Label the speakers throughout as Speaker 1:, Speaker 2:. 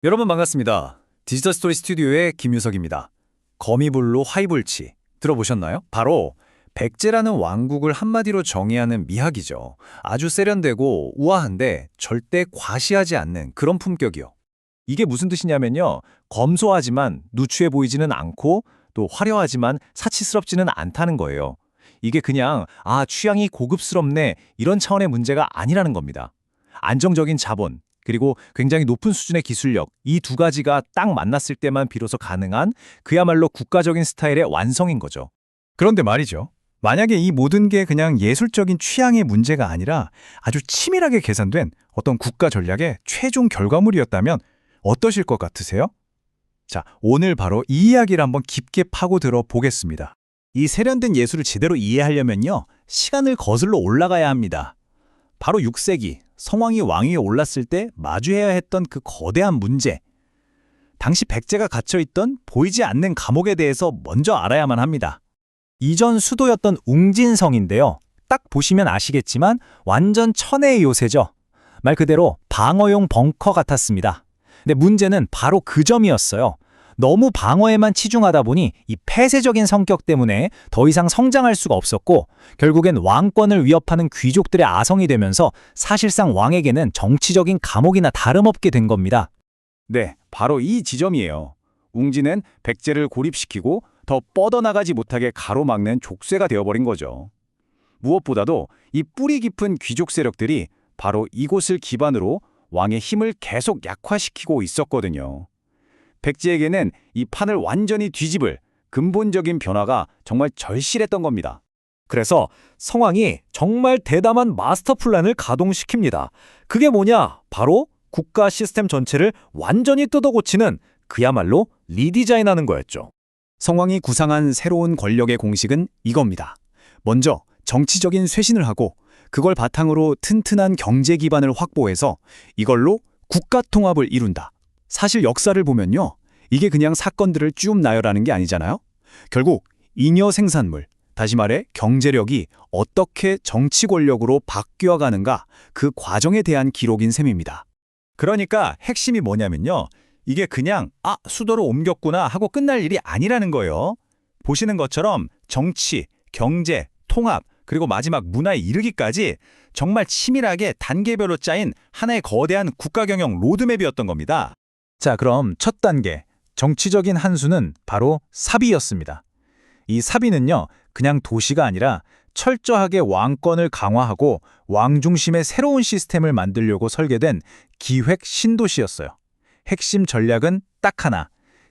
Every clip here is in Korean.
Speaker 1: 여러분 반갑습니다. 디지털 스토리 스튜디오의 김유석입니다. 거미불로 화이불치 들어보셨나요? 바로 백제라는 왕국을 한마디로 정의하는 미학이죠. 아주 세련되고 우아한데 절대 과시하지 않는 그런 품격이요.
Speaker 2: 이게 무슨 뜻이냐면요. 검소하지만 누추해 보이지는 않고 또 화려하지만 사치스럽지는 않다는 거예요. 이게 그냥 취향이 고급스럽네 이런 차원의 문제가 아니라는 겁니다. 안정적인 자본 그리고 굉장히 높은 수준의 기술력 이 두 가지가 딱 만났을 때만 비로소 가능한 그야말로 국가적인 스타일의 완성인 거죠.
Speaker 3: 그런데 말이죠. 만약에 이 모든 게 그냥 예술적인 취향의 문제가 아니라 아주 치밀하게 계산된 어떤 국가 전략의 최종 결과물이었다면 어떠실 것 같으세요? 자, 오늘 바로 이 이야기를 한번 깊게 파고들어 보겠습니다.
Speaker 2: 이 세련된 예술을 제대로 이해하려면요. 시간을 거슬러 올라가야 합니다. 바로 6세기 성왕이 왕위에 올랐을 때 마주해야 했던 그 거대한 문제. 당시 백제가 갇혀있던 보이지 않는 감옥에 대해서 먼저 알아야만 합니다. 이전 수도였던 웅진성인데요. 딱 보시면 아시겠지만 완전 천혜의 요새죠. 말 그대로 방어용 벙커 같았습니다. 근데 문제는 바로 그 점이었어요. 너무 방어에만 치중하다 보니 이 폐쇄적인 성격 때문에 더 이상 성장할 수가 없었고 결국엔 왕권을 위협하는 귀족들의 아성이 되면서 사실상 왕에게는 정치적인 감옥이나 다름없게 된 겁니다.
Speaker 3: 네, 바로 이 지점이에요. 웅진은 백제를 고립시키고 더 뻗어나가지 못하게 가로막는 족쇄가 되어버린 거죠. 무엇보다도 이 뿌리 깊은 귀족 세력들이 바로 이곳을 기반으로 왕의 힘을 계속 약화시키고 있었거든요. 백제에게는 이 판을 완전히 뒤집을 근본적인 변화가 정말 절실했던 겁니다.
Speaker 2: 그래서 성왕이 정말 대담한 마스터 플랜을 가동시킵니다. 그게 뭐냐? 바로 국가 시스템 전체를 완전히 뜯어고치는 그야말로 리디자인하는 거였죠.
Speaker 3: 성왕이 구상한 새로운 권력의 공식은 이겁니다. 먼저 정치적인 쇄신을 하고 그걸 바탕으로 튼튼한 경제 기반을 확보해서 이걸로 국가 통합을 이룬다. 사실 역사를 보면요. 이게 그냥 사건들을 쭉 나열하는 게 아니잖아요. 결국 잉여 생산물, 다시 말해 경제력이 어떻게 정치 권력으로 바뀌어 가는가 그 과정에 대한 기록인 셈입니다.
Speaker 2: 그러니까 핵심이 뭐냐면요. 이게 그냥 수도로 옮겼구나 하고 끝날 일이 아니라는 거예요. 보시는 것처럼 정치, 경제, 통합, 그리고 마지막 문화에 이르기까지 정말 치밀하게 단계별로 짜인 하나의 거대한 국가 경영 로드맵이었던 겁니다. 자, 그럼 첫 단계, 정치적인 한 수는 바로 사비였습니다. 이 사비는요, 그냥 도시가 아니라 철저하게 왕권을 강화하고 왕 중심의 새로운 시스템을 만들려고 설계된 기획 신도시였어요. 핵심 전략은 딱 하나,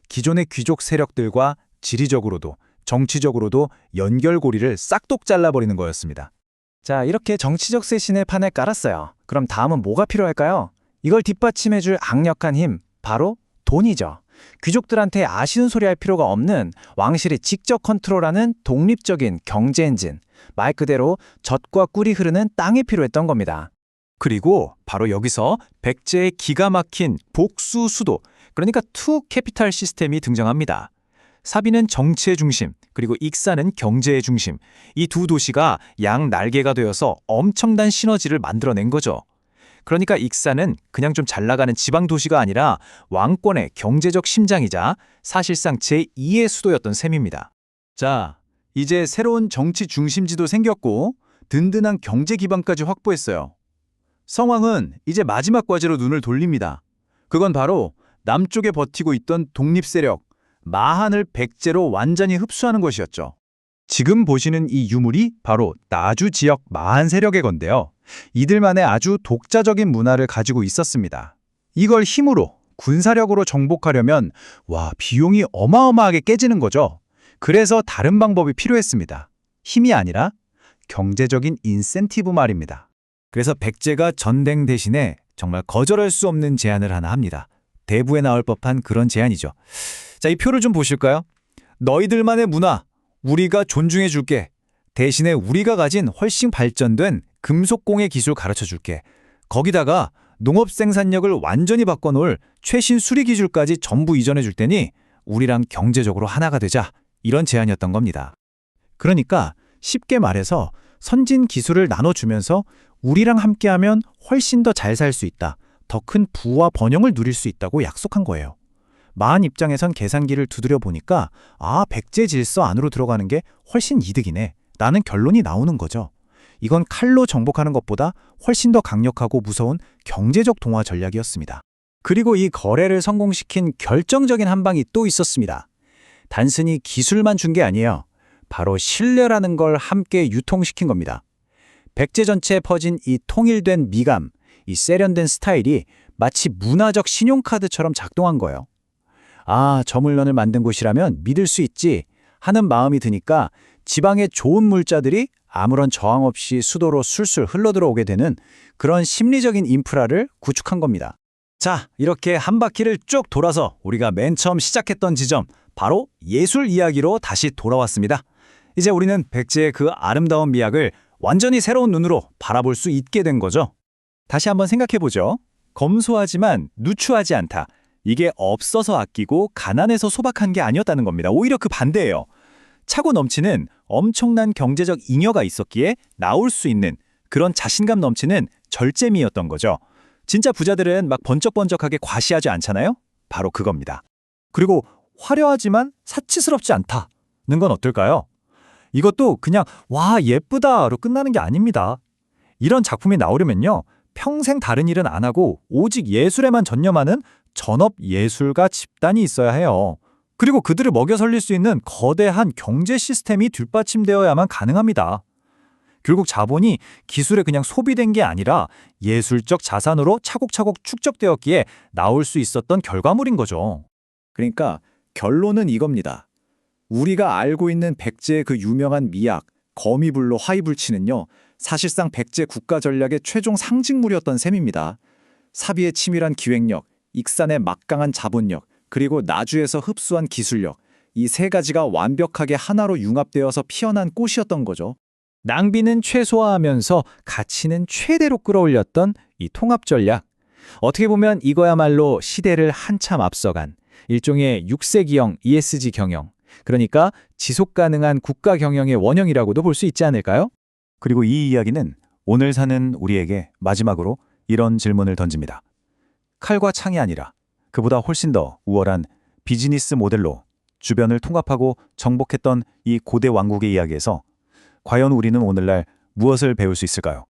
Speaker 2: 기존의 귀족 세력들과 지리적으로도 정치적으로도 연결고리를 싹둑 잘라버리는 거였습니다. 자, 이렇게 정치적 쇄신의 판을 깔았어요. 그럼 다음은 뭐가 필요할까요? 이걸 뒷받침해줄 강력한 힘, 바로 돈이죠. 귀족들한테 아쉬운 소리 할 필요가 없는 왕실이 직접 컨트롤하는 독립적인 경제 엔진, 말 그대로 젖과 꿀이 흐르는 땅이 필요했던 겁니다. 그리고 바로 여기서 백제의 기가 막힌 복수 수도, 그러니까 투 캐피탈 시스템이 등장합니다. 사비는 정치의 중심, 그리고 익사는 경제의 중심, 이 두 도시가 양 날개가 되어서 엄청난 시너지를 만들어낸 거죠. 그러니까 익사는 그냥 좀 잘 나가는 지방 도시가 아니라 왕권의 경제적 심장이자 사실상 제2의 수도였던 셈입니다.
Speaker 3: 자, 이제 새로운 정치 중심지도 생겼고 든든한 경제 기반까지 확보했어요. 성왕은 이제 마지막 과제로 눈을 돌립니다. 그건 바로 남쪽에 버티고 있던 독립 세력, 마한을 백제로 완전히 흡수하는 것이었죠. 지금 보시는 이 유물이 바로 나주 지역 마한 세력의 건데요. 이들만의 아주 독자적인 문화를 가지고 있었습니다. 이걸 힘으로, 군사력으로 정복하려면 비용이 어마어마하게 깨지는 거죠. 그래서 다른 방법이 필요했습니다. 힘이 아니라 경제적인 인센티브 말입니다.
Speaker 2: 그래서 백제가 전쟁 대신에 정말 거절할 수 없는 제안을 하나 합니다. 대부에 나올 법한 그런 제안이죠. 자, 이 표를 좀 보실까요? 너희들만의 문화, 우리가 존중해 줄게. 대신에 우리가 가진 훨씬 발전된 금속공예 기술 가르쳐 줄게. 거기다가 농업 생산력을 완전히 바꿔놓을 최신 수리 기술까지 전부 이전해 줄 테니 우리랑 경제적으로 하나가 되자. 이런 제안이었던 겁니다. 그러니까 쉽게 말해서 선진 기술을 나눠주면서 우리랑 함께하면 훨씬 더 잘 살 수 있다.
Speaker 3: 더 큰 부와 번영을 누릴 수 있다고 약속한 거예요. 마한 입장에선 계산기를 두드려 보니까 백제 질서 안으로 들어가는 게 훨씬 이득이네 라는 결론이 나오는 거죠. 이건 칼로 정복하는 것보다 훨씬 더 강력하고 무서운 경제적 동화 전략이었습니다. 그리고 이 거래를 성공시킨 결정적인 한 방이 또 있었습니다. 단순히 기술만 준 게 아니에요. 바로 신뢰라는 걸 함께 유통시킨 겁니다. 백제 전체에 퍼진 이 통일된 미감, 이 세련된 스타일이 마치 문화적 신용카드처럼 작동한 거예요. 저 물건을 만든 곳이라면 믿을 수 있지 하는 마음이 드니까 지방의 좋은 물자들이 아무런 저항 없이 수도로 술술 흘러들어오게 되는 그런 심리적인 인프라를 구축한 겁니다. 자, 이렇게 한 바퀴를 쭉 돌아서 우리가 맨 처음 시작했던 지점, 바로 예술 이야기로 다시 돌아왔습니다. 이제 우리는 백제의 그 아름다운 미학을 완전히 새로운 눈으로 바라볼 수 있게 된 거죠. 다시 한번 생각해보죠. 검소하지만 누추하지 않다. 이게 없어서 아끼고 가난해서 소박한 게 아니었다는 겁니다. 오히려 그 반대예요. 차고 넘치는 엄청난 경제적 잉여가 있었기에 나올 수 있는 그런 자신감 넘치는 절제미였던 거죠. 진짜 부자들은 막 번쩍번쩍하게 과시하지 않잖아요? 바로 그겁니다. 그리고 화려하지만 사치스럽지 않다는 건 어떨까요? 이것도 그냥 와 예쁘다로 끝나는 게 아닙니다. 이런 작품이 나오려면요. 평생 다른 일은 안 하고 오직 예술에만 전념하는 전업 예술가 집단이 있어야 해요. 그리고 그들을 먹여 살릴 수 있는 거대한 경제 시스템이 뒷받침되어야만 가능합니다. 결국 자본이 기술에 그냥 소비된 게 아니라 예술적 자산으로 차곡차곡 축적되었기에 나올 수 있었던 결과물인 거죠. 그러니까 결론은 이겁니다. 우리가 알고 있는 백제의 그 유명한 미학, 거미불로 화이불치는요. 사실상 백제 국가 전략의 최종 상징물이었던 셈입니다. 사비의 치밀한 기획력, 익산의 막강한 자본력, 그리고 나주에서 흡수한 기술력, 이 세 가지가 완벽하게 하나로 융합되어서 피어난 꽃이었던 거죠. 낭비는 최소화하면서 가치는 최대로 끌어올렸던 이 통합 전략. 어떻게 보면 이거야말로 시대를 한참 앞서간 일종의 6세기형 ESG 경영, 그러니까 지속가능한 국가 경영의 원형이라고도 볼 수 있지 않을까요? 그리고 이 이야기는 오늘 사는 우리에게 마지막으로 이런 질문을 던집니다. 칼과 창이 아니라 그보다 훨씬 더 우월한 비즈니스 모델로 주변을 통합하고 정복했던 이 고대 왕국의 이야기에서 과연 우리는 오늘날 무엇을 배울 수 있을까요?